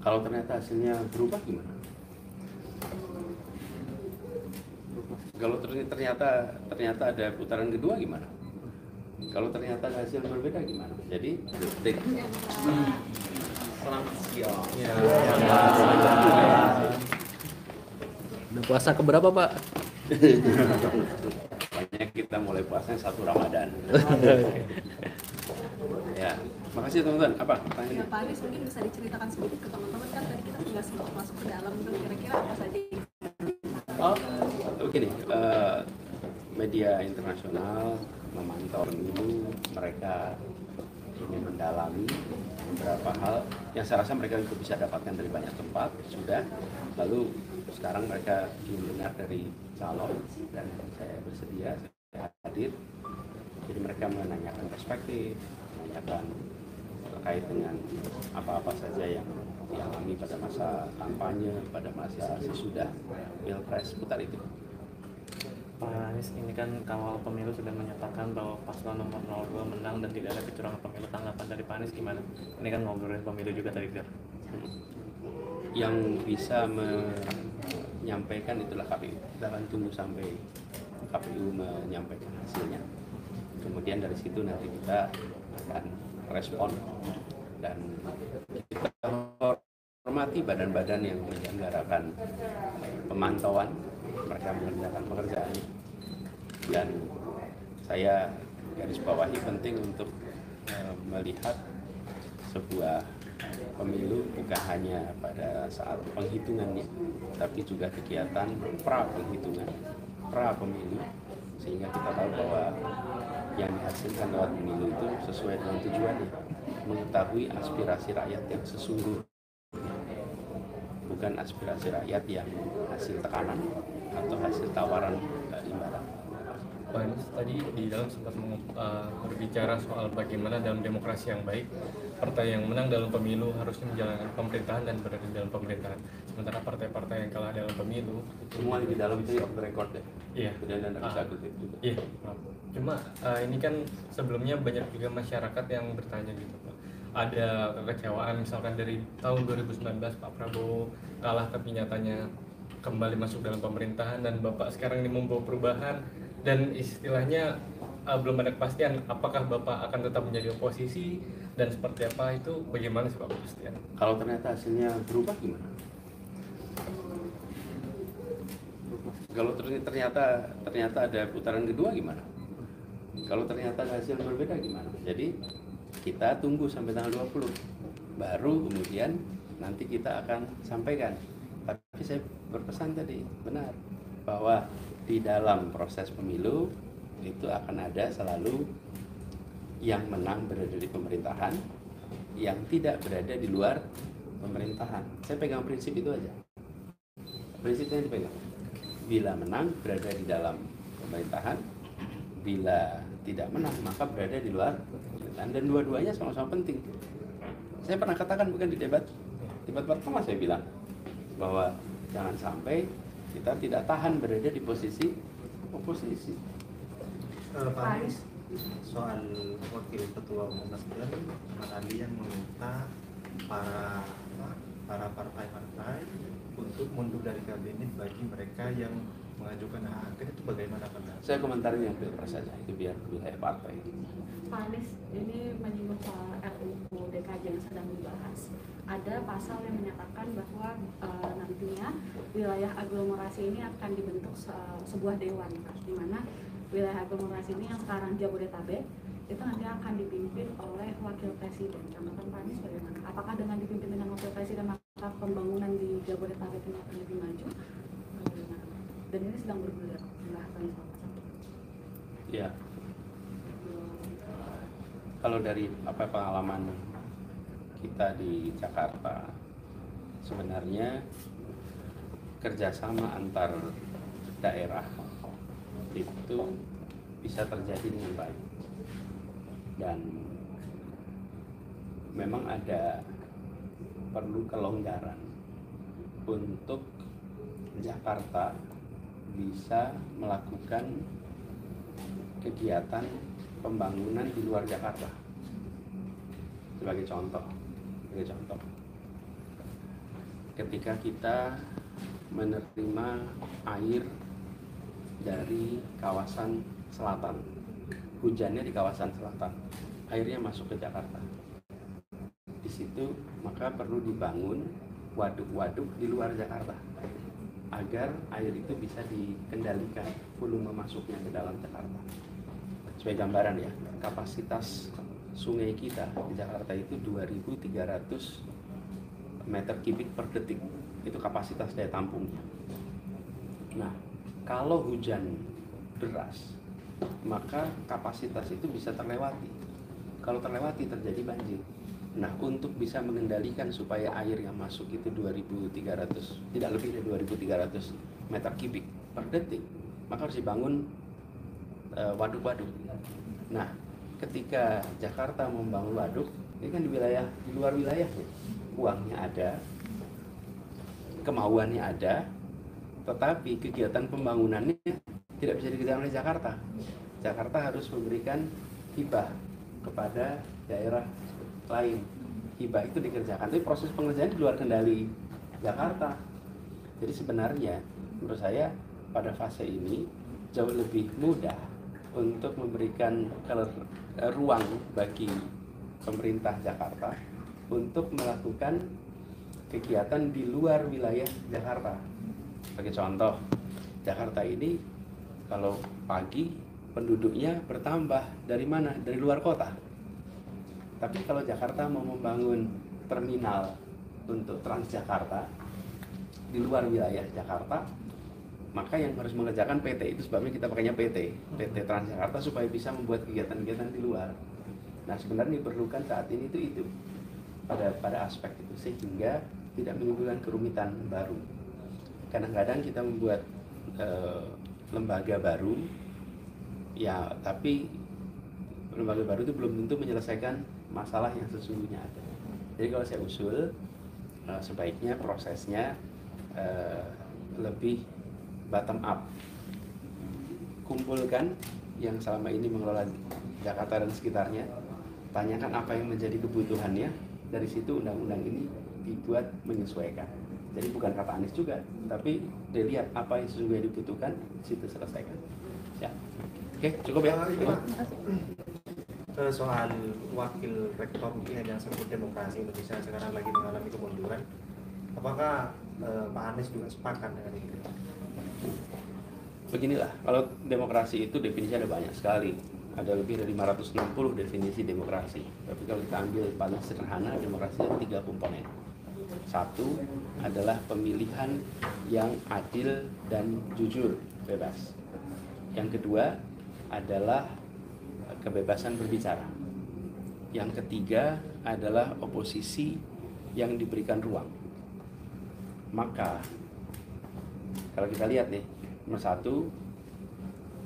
Kalau ternyata hasilnya berubah gimana? Kalau ternyata ada putaran kedua gimana? Kalau ternyata hasil berbeda gimana? Jadi detik. Selamat siang. Ya. Udah puasa keberapa, Pak? Pokoknya kita mulai puasanya 1 Ramadan. Ya, makasih teman-teman. Apa pertanyaannya? Pak Anies mungkin bisa diceritakan sedikit ke teman-teman, kan tadi kita nggak sempat masuk ke dalam, kira-kira apa saja? Begini, media internasional memantau pemilu, mereka ingin mendalami beberapa hal yang saya rasa mereka juga bisa dapatkan dari banyak tempat sudah. Lalu sekarang mereka ingin dengar dari calon dan saya bersedia, saya hadir. Jadi mereka menanyakan perspektif, menanyakan terkait dengan apa-apa saja yang dialami pada masa kampanye, pada masa sesudah pilpres, putar itu. Pak Anies, ini kan kawal pemilu sudah menyatakan bahwa paslon nomor 02 menang dan tidak ada kecurangan pemilu. Tanggapan dari Pak Anies gimana? Ini kan ngobrolin pemilu juga tadi, Dir. Yang bisa menyampaikan itulah KPU. Kita akan tunggu sampai KPU menyampaikan hasilnya. Kemudian dari situ nanti kita akan respon dan kita hormati badan-badan yang menyelenggarakan pemantauan, mereka mengerjakan pekerjaannya. Dan saya garis bawahi penting untuk melihat sebuah pemilu bukan hanya pada saat penghitungannya, tapi juga kegiatan pra-penghitungan, pra-pemilu, sehingga kita tahu bahwa yang dihasilkan lewat pemilu itu sesuai dengan tujuannya, mengetahui aspirasi rakyat yang sesungguhnya, bukan aspirasi rakyat yang hasil tekanan atau hasil tawaran imbalan. Pak Anies tadi di dalam sempat berbicara soal bagaimana dalam demokrasi yang baik partai yang menang dalam pemilu harusnya menjalankan pemerintahan dan berada di dalam pemerintahan, sementara partai-partai yang kalah dalam pemilu Semua di dalam itu off the record ya. Iya. Dan Anda bisa kutip juga. Iya. Cuma ini kan sebelumnya banyak juga masyarakat yang bertanya gitu, Pak. Ada kekecewaan misalkan dari tahun 2019 Pak Prabowo kalah tapi nyatanya kembali masuk dalam pemerintahan dan Bapak sekarang ini membawa perubahan dan istilahnya belum ada kepastian apakah Bapak akan tetap menjadi oposisi dan seperti apa, itu bagaimana sih Pak kepastian? Kalau ternyata hasilnya berubah gimana? Kalau ternyata ada putaran kedua gimana? Kalau ternyata hasil berbeda gimana? Jadi kita tunggu sampai tanggal 20, baru kemudian nanti kita akan sampaikan. Tapi saya berpesan tadi benar bahwa di dalam proses pemilu itu akan ada selalu yang menang berada di pemerintahan, yang tidak berada di luar pemerintahan. Saya pegang prinsip itu aja. Prinsipnya dipegang. Bila menang berada di dalam pemerintahan, bila tidak menang maka berada di luar pemerintahan, dan dua-duanya sama-sama penting. Saya pernah katakan bukan di debat pertama, saya bilang bahwa jangan sampai kita tidak tahan berada di posisi oposisi. Pak Anies, soal wakil ketua umum Nasdem, Mas Ali yang meminta para partai-partai untuk mundur dari kabinet bagi mereka yang mengajukan hak angket, itu bagaimana pendapat? Saya komentarin yang pilpres saja, itu biar wilayah partai. Pak Anies, ini menyinggung soal RUU DKJ yang sedang dibahas. Ada pasal yang menyatakan bahwa nantinya wilayah aglomerasi ini akan dibentuk sebuah dewan, di mana wilayah aglomerasi ini yang sekarang Jabodetabek itu nanti akan dipimpin oleh wakil presiden. Tanggapan Pak Anies bagaimana? Apakah dengan dipimpin dengan wakil presiden maka pembangunan di Jabodetabek ini akan lebih maju? Dan ini sedang bergulir pembahasan soal pasal. Ya. Kalau dari pengalaman kita di Jakarta, sebenarnya kerjasama antar daerah itu bisa terjadi dengan baik, dan memang ada perlu kelonggaran untuk Jakarta bisa melakukan kegiatan pembangunan di luar Jakarta. Sebagai contoh, ketika kita menerima air dari kawasan selatan, hujannya di kawasan selatan, airnya masuk ke Jakarta. Di situ maka perlu dibangun waduk-waduk di luar Jakarta agar air itu bisa dikendalikan volume masuknya ke dalam Jakarta. Sebagai gambaran ya, kapasitas sungai kita di Jakarta itu 2.300 meter kubik per detik. Itu kapasitas daya tampungnya. Nah, kalau hujan deras, maka kapasitas itu bisa terlewati. Kalau terlewati terjadi banjir. Nah, untuk bisa mengendalikan supaya air yang masuk itu 2.300, tidak lebih dari 2.300 meter kubik per detik, maka harus dibangun waduk-waduk. Nah, ketika Jakarta membangun waduk, ini kan di luar wilayahnya, uangnya ada, kemauannya ada, tetapi kegiatan pembangunannya tidak bisa dikerjakan oleh Jakarta. Jakarta harus memberikan hibah kepada daerah lain. Hibah itu dikerjakan, tapi proses pengerjaan di luar kendali Jakarta. Jadi sebenarnya menurut saya pada fase ini jauh lebih mudah untuk memberikan ruang bagi pemerintah Jakarta untuk melakukan kegiatan di luar wilayah Jakarta. Sebagai contoh, Jakarta ini kalau pagi penduduknya bertambah dari mana? Dari luar kota. Tapi kalau Jakarta mau membangun terminal untuk Transjakarta di luar wilayah Jakarta, maka yang harus mengerjakan PT. Itu sebabnya kita pakainya PT Transjakarta, supaya bisa membuat kegiatan-kegiatan di luar. Nah, sebenarnya diperlukan saat ini itu pada aspek itu, sehingga tidak menimbulkan kerumitan baru. Kadang-kadang kita membuat lembaga baru, ya, tapi lembaga baru itu belum tentu menyelesaikan masalah yang sesungguhnya ada. Jadi kalau saya usul, sebaiknya prosesnya lebih bottom up. Kumpulkan yang selama ini mengelola Jakarta dan sekitarnya, tanyakan apa yang menjadi kebutuhannya, dari situ undang-undang ini dibuat menyesuaikan. Jadi bukan kata Anies juga, tapi dilihat apa yang sesungguhnya dibutuhkan, situ selesaikan. Ya, oke, cukup ya. Soal wakil rektor yang sebut demokrasi Indonesia sekarang lagi mengalami kemunduran, apakah Pak Anies juga sepakat dengan itu? Beginilah, kalau demokrasi itu definisinya ada banyak sekali. Ada lebih dari 560 definisi demokrasi. Tapi kalau kita ambil paling sederhana, demokrasi ada 3 komponen. Satu adalah pemilihan yang adil dan jujur, bebas. Yang kedua adalah kebebasan berbicara. Yang ketiga adalah oposisi yang diberikan ruang. Maka kalau kita lihat nih, nomor 1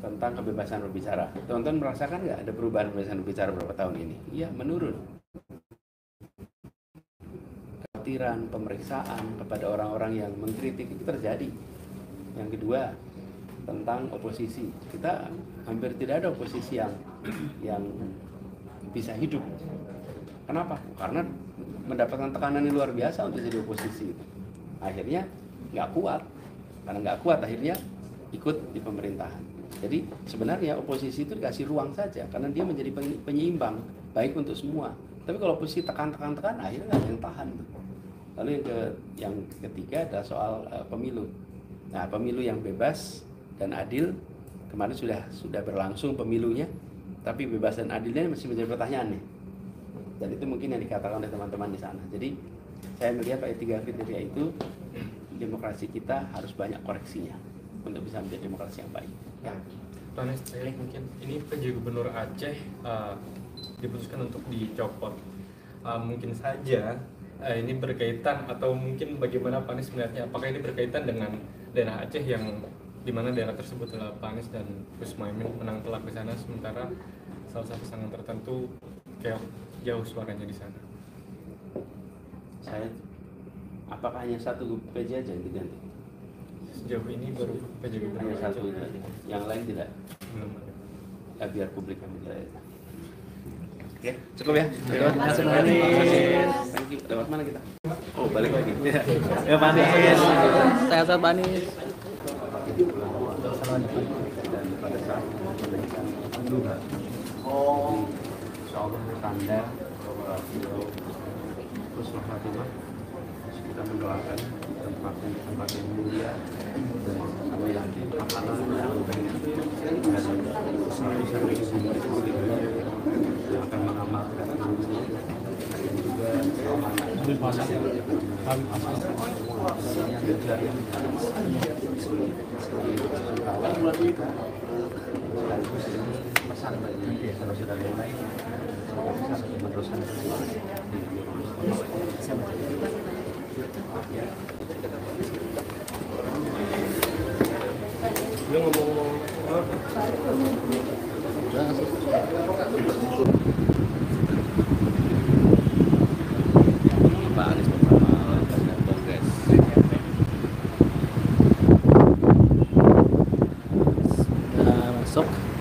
tentang kebebasan berbicara. Teman-teman merasakan nggak ada perubahan kebebasan berbicara beberapa tahun ini? Iya, menurun. Kekhawatiran, pemeriksaan kepada orang-orang yang mengkritik itu terjadi. Yang kedua, tentang oposisi. Kita hampir tidak ada oposisi yang bisa hidup. Kenapa? Karena mendapatkan tekanan yang luar biasa untuk jadi oposisi. Akhirnya nggak kuat. Karena nggak kuat, akhirnya ikut di pemerintahan. Jadi sebenarnya oposisi itu dikasih ruang saja, karena dia menjadi penyeimbang, baik untuk semua. Tapi kalau oposisi tekan, akhirnya nggak ada yang tahan. Lalu yang ketiga adalah soal pemilu. Nah, pemilu yang bebas dan adil, kemarin sudah berlangsung pemilunya, tapi bebas dan adilnya masih menjadi pertanyaan nih. Dan itu mungkin yang dikatakan oleh teman-teman di sana. Jadi saya melihat pada 3 kriteria itu, demokrasi kita harus banyak koreksinya untuk bisa menjadi demokrasi yang baik. Ya. Pak Anies, mungkin ini PJ Gubernur Aceh diputuskan untuk dicopot. Mungkin saja ini berkaitan, atau mungkin bagaimana Pak Anies melihatnya? Apakah ini berkaitan dengan daerah Aceh yang di mana daerah tersebut adalah Pak Anies dan Gus Muhaimin menang telak di sana, sementara salah satu pasangan tertentu kayak jauh suaranya di sana? Apakah hanya satu PJ aja yang diganti? Sejauh ini baru PJ Gubernur Hanya satu Aceh. itu aja. Yang lain tidak. Belum ada. Ya, biar publik yang menilai. Oke, cukup ya. Terima kasih, Pak Terima kasih. Anies. Thank you. Lewat mana kita? Oh, balik lagi. Ya Pak Anies. Sehat-sehat Pak Anies. Dan pada saat menunaikan duha, insya Allah tanda bahwa beliau husnul khatimah. Kita mendoakan tempat yang mulia dan kami yakin pahala yang banyak dan selalu sampai di sini yang akan mengamalkan ilmunya dan juga pesan bagi saudara-saudara yang lain bisa meneruskan Dia ngomong-ngomong Pak Anies bersama Kabinet Kongres. Sudah masuk.